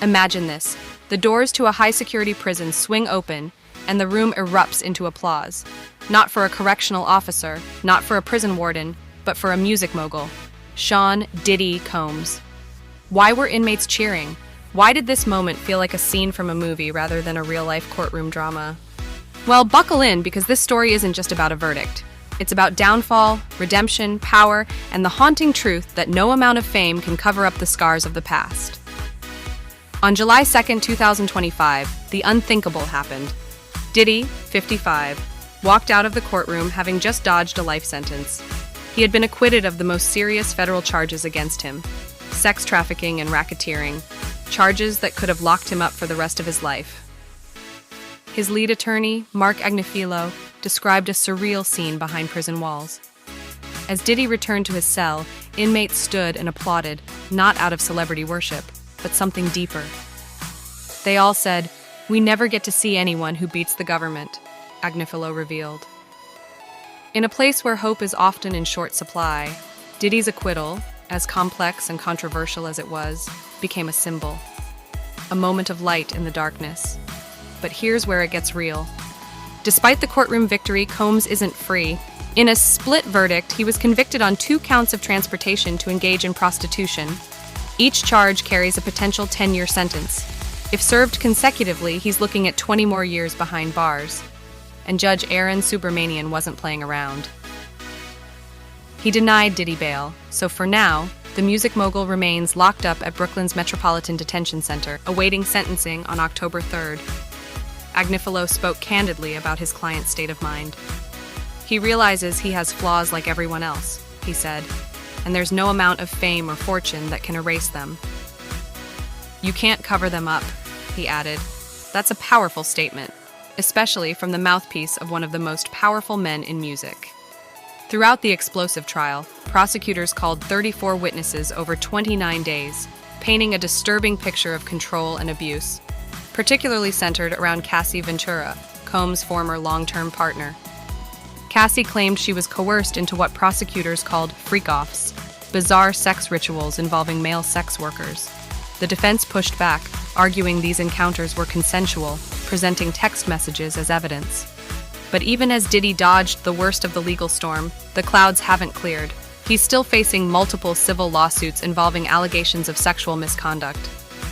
Imagine this. The doors to a high-security prison swing open, and the room erupts into applause. Not for a correctional officer, not for a prison warden, but for a music mogul, Sean "Diddy" Combs. Why were inmates cheering? Why did this moment feel like a scene from a movie rather than a real-life courtroom drama? Well, buckle in, because this story isn't just about a verdict. It's about downfall, redemption, power, and the haunting truth that no amount of fame can cover up the scars of the past. On July 2nd, 2025, the unthinkable happened. Diddy, 55, walked out of the courtroom having just dodged a life sentence. He had been acquitted of the most serious federal charges against him: sex trafficking and racketeering, charges that could have locked him up for the rest of his life. His lead attorney, Mark Agnifilo, described a surreal scene behind prison walls. As Diddy returned to his cell, inmates stood and applauded, not out of celebrity worship, but something deeper. They all said, "We never get to see anyone who beats the government," Agnifilo revealed. In a place where hope is often in short supply, Diddy's acquittal, as complex and controversial as it was, became a symbol. A moment of light in the darkness. But here's where it gets real. Despite the courtroom victory, Combs isn't free. In a split verdict, he was convicted on 2 counts of transportation to engage in prostitution. Each charge carries a potential 10-year sentence. If served consecutively, he's looking at 20 more years behind bars. And Judge Aaron Subramanian wasn't playing around. He denied Diddy bail, so for now, the music mogul remains locked up at Brooklyn's Metropolitan Detention Center, awaiting sentencing on October 3rd. Agnifilo spoke candidly about his client's state of mind. He realizes he has flaws like everyone else, he said, and there's no amount of fame or fortune that can erase them. "You can't cover them up," he added. That's a powerful statement, especially from the mouthpiece of one of the most powerful men in music. Throughout the explosive trial, prosecutors called 34 witnesses over 29 days, painting a disturbing picture of control and abuse, particularly centered around Cassie Ventura, Combs' former long-term partner. Cassie claimed she was coerced into what prosecutors called freak-offs, bizarre sex rituals involving male sex workers. The defense pushed back, arguing these encounters were consensual, presenting text messages as evidence. But even as Diddy dodged the worst of the legal storm, the clouds haven't cleared. He's still facing multiple civil lawsuits involving allegations of sexual misconduct.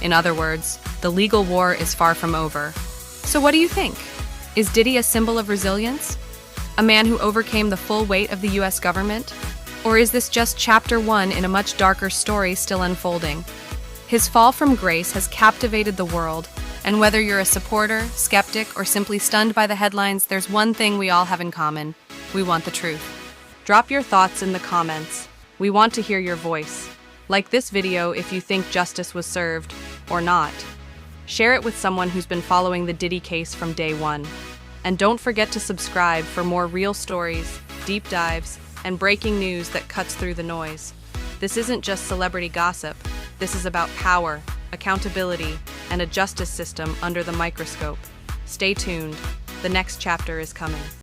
In other words, the legal war is far from over. So what do you think? Is Diddy a symbol of resilience? A man who overcame the full weight of the US government? Or is this just chapter 1 in a much darker story still unfolding? His fall from grace has captivated the world, and whether you're a supporter, skeptic, or simply stunned by the headlines, there's one thing we all have in common: we want the truth. Drop your thoughts in the comments. We want to hear your voice. Like this video if you think justice was served, or not. Share it with someone who's been following the Diddy case from day one. And don't forget to subscribe for more real stories, deep dives, and breaking news that cuts through the noise. This isn't just celebrity gossip. This is about power, accountability, and a justice system under the microscope. Stay tuned. The next chapter is coming.